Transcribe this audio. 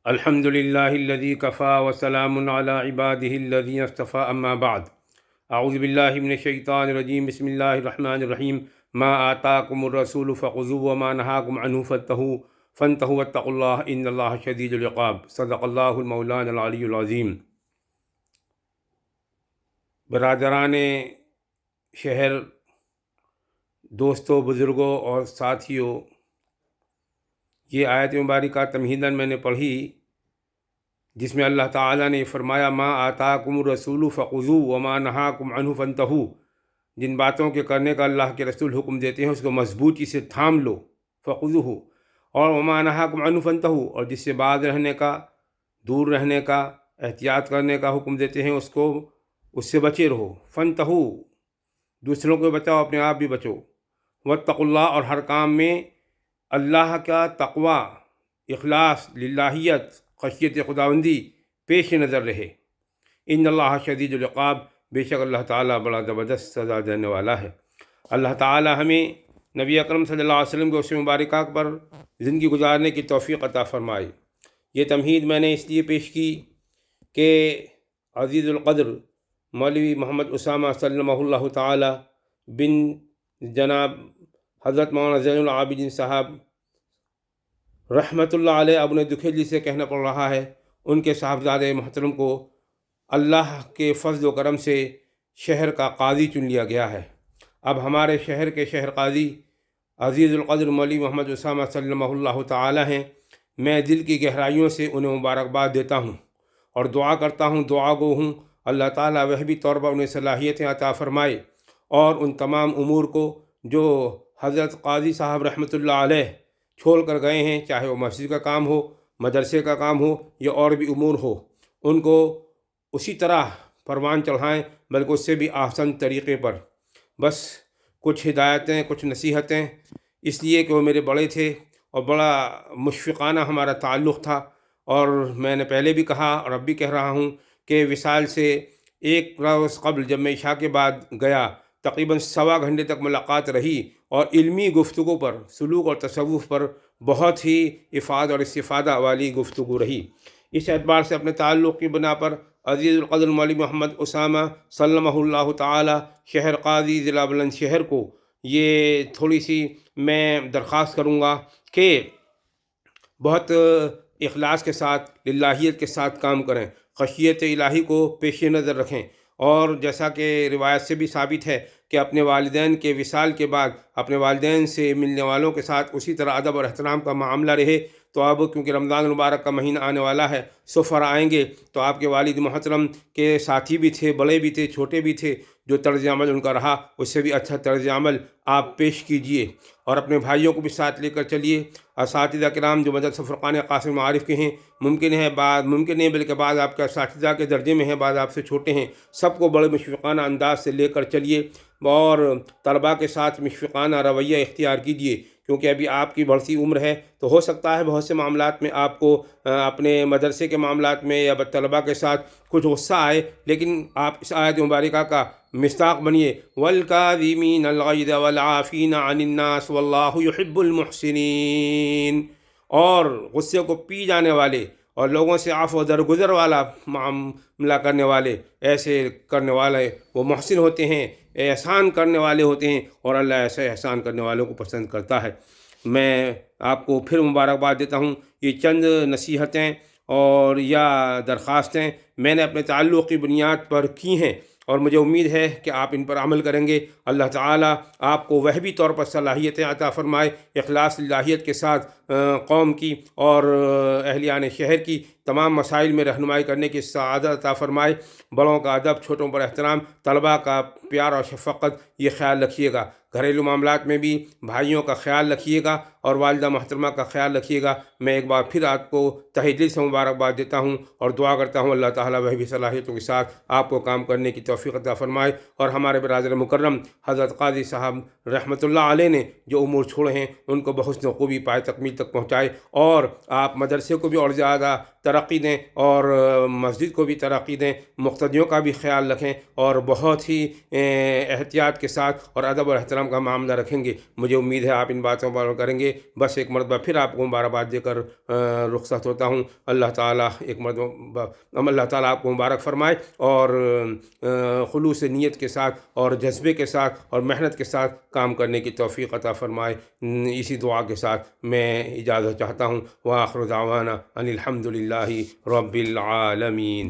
الحمد لله الذي كفى وسلام على عباده الذين اصطفى أما بعد. أعوذ بالله من الشيطان الرجيم. بسم الله الرحمن الرحيم. ما آتاكم الرسول فخذوه وما نهاكم عنه فانتهوا واتقوا الله إن الله شديد العقاب. صدق الله المولانا العلي العظيم. برادران شہر، دوستوں، بزرگوں اور ساتھیوں، یہ آیت مبارکہ تمہیداً میں نے پڑھی جس میں اللہ تعالیٰ نے فرمایا ما آتاکم الرسول فخذوہ وما نہاکم عنہ فانتہوا. جن باتوں کے کرنے کا اللہ کے رسول حکم دیتے ہیں اس کو مضبوطی سے تھام لو، فخذوہ، اور وما نہاکم عنہ فانتہوا، اور جس سے باز رہنے کا، دور رہنے کا، احتیاط کرنے کا حکم دیتے ہیں اس سے بچے رہو. فانتہوا، دوسروں کو بچاؤ، اپنے آپ بھی بچو. واتقوا اللہ، اور ہر کام میں اللہ کا تقوی، اخلاص، للہیت، خشیت خداوندی پیش نظر رہے. ان اللہ شدید العقاب، بے شک اللہ تعالیٰ بڑا زبردست سزا دینے والا ہے. اللہ تعالیٰ ہمیں نبی اکرم صلی اللہ علیہ وسلم کے اسوہ مبارکہ پر زندگی گزارنے کی توفیق عطا فرمائے. یہ تمہید میں نے اس لیے پیش کی کہ عزیز القدر مولوی محمد اسامہ سلمہ اللہ تعالی بن جناب حضرت مولانا زین العابدین صاحب رحمۃ اللہ علیہ ابن دکھیلی سے کہنا پڑ رہا ہے، ان کے صاحبزادے محترم کو اللہ کے فضل و کرم سے شہر کا قاضی چن لیا گیا ہے. اب ہمارے شہر کے شہر قاضی عزیز القدر مولوی محمد اسامہ سلمہ اللہ تعالی ہیں. میں دل کی گہرائیوں سے انہیں مبارکباد دیتا ہوں اور دعا کرتا ہوں، دعا گو ہوں، اللہ تعالیٰ وہبی طور پر انہیں صلاحیتیں عطا فرمائے اور ان تمام امور کو جو حضرت قاضی صاحب رحمۃ اللہ علیہ چھوڑ کر گئے ہیں، چاہے وہ مسجد کا کام ہو، مدرسے کا کام ہو یا اور بھی امور ہو، ان کو اسی طرح پروان چڑھائیں، بلکہ اس سے بھی آسان طریقے پر. بس کچھ ہدایتیں، کچھ نصیحتیں، اس لیے کہ وہ میرے بڑے تھے اور بڑا مشفقانہ ہمارا تعلق تھا. اور میں نے پہلے بھی کہا اور اب بھی کہہ رہا ہوں کہ وصال سے ایک روز قبل جب میں عشاء کے بعد گیا، تقریباً 1.25 گھنٹے تک ملاقات رہی اور علمی گفتگو پر، سلوک اور تصوف پر بہت ہی افادہ اور استفادہ والی گفتگو رہی. اس اعتبار سے اپنے تعلق کی بنا پر عزیز القدر مولوی محمد اسامہ سلمہ اللہ تعالی شہر قاضی ضلع بلند شہر کو یہ تھوڑی سی میں درخواست کروں گا کہ بہت اخلاص کے ساتھ، للہیت کے ساتھ کام کریں، خشیت الہی کو پیش نظر رکھیں. اور جیسا کہ روایت سے بھی ثابت ہے کہ اپنے والدین کے وصال کے بعد اپنے والدین سے ملنے والوں کے ساتھ اسی طرح ادب اور احترام کا معاملہ رہے. تو اب کیونکہ رمضان المبارک کا مہینہ آنے والا ہے، سفر آئیں گے، تو آپ کے والد محترم کے ساتھی بھی تھے، بڑے بھی تھے، چھوٹے بھی تھے، جو طرز عمل ان کا رہا اس سے بھی اچھا طرز عمل آپ پیش کیجئے اور اپنے بھائیوں کو بھی ساتھ لے کر چلیے. اساتذہ کرام جو مدرسہ فرقان قاسم معارف کے ہیں، ممکن نہیں بلکہ بعض آپ کے اساتذہ کے درجے میں ہیں، بعض آپ سے چھوٹے ہیں، سب کو بڑے مشفقانہ انداز سے لے کر چلیے اور طلباء کے ساتھ مشفقانہ رویہ اختیار کیجیے. کیونکہ ابھی آپ کی بڑھتی عمر ہے تو ہو سکتا ہے بہت سے معاملات میں آپ کو اپنے مدرسے کے معاملات میں یا طلباء کے ساتھ کچھ غصہ آئے، لیکن آپ اس آیت مبارکہ کا مصداق بنیے. وَالْكَاظِمِينَ الْغَيْظَ وَالْعَافِينَ عَنِ النَّاسِ وَاللَّهُ يُحِبُّ الْمُحْسِنِينَ، اور غصے کو پی جانے والے اور لوگوں سے عفو و درگزر والا معاملہ کرنے والے، ایسے کرنے والے وہ محسن ہوتے ہیں، احسان کرنے والے ہوتے ہیں، اور اللہ ایسے احسان کرنے والوں کو پسند کرتا ہے. میں آپ کو پھر مبارکباد دیتا ہوں. یہ چند نصیحتیں اور یا درخواستیں میں نے اپنے تعلق کی بنیاد پر کی ہیں اور مجھے امید ہے کہ آپ ان پر عمل کریں گے. اللہ تعالیٰ آپ کو وہبی طور پر صلاحیتیں عطا فرمائے، اخلاص للہیت کے ساتھ قوم کی اور اہلیان شہر کی تمام مسائل میں رہنمائی کرنے کی سعادت عطا فرمائے. بڑوں کا ادب، چھوٹوں پر احترام، طلباء کا پیار اور شفقت، یہ خیال رکھیے گا. گھریلو معاملات میں بھی بھائیوں کا خیال رکھیے گا اور والدہ محترمہ کا خیال رکھیے گا. میں ایک بار پھر آپ کو تہہ دل سے مبارکباد دیتا ہوں اور دعا کرتا ہوں اللہ تعالیٰ وہبی صلاحیتوں کے ساتھ آپ کو کام کرنے کی توفیق عطا فرمائے. اور ہمارے برادر مکرم حضرت قاضی صاحب رحمۃ اللہ علیہ نے جو امور چھوڑے ہیں ان کو بحسن خوبی پائے تکمیل تک پہنچائے، اور آپ مدرسے کو بھی اور زیادہ ترقی دیں اور مسجد کو بھی ترقی دیں، مقتدیوں کا بھی خیال رکھیں اور بہت ہی احتیاط کے ساتھ اور ادب اور احترام کا معاملہ رکھیں گے۔ مجھے امید ہے آپ ان باتوں پر کریں گے۔ بس ایک مرتبہ پھر آپ کو مبارکباد دے کر رخصت ہوتا ہوں۔ اللہ تعالیٰ اللہ تعالیٰ آپ کو مبارک فرمائے اور خلوص نیت کے ساتھ اور جذبے کے ساتھ اور محنت کے ساتھ کام کرنے کی توفیق عطا فرمائے۔ اسی دعا کے ساتھ میں اجازت چاہتا ہوں۔ وآخر دعوانا ان الحمد للہ رب العالمین۔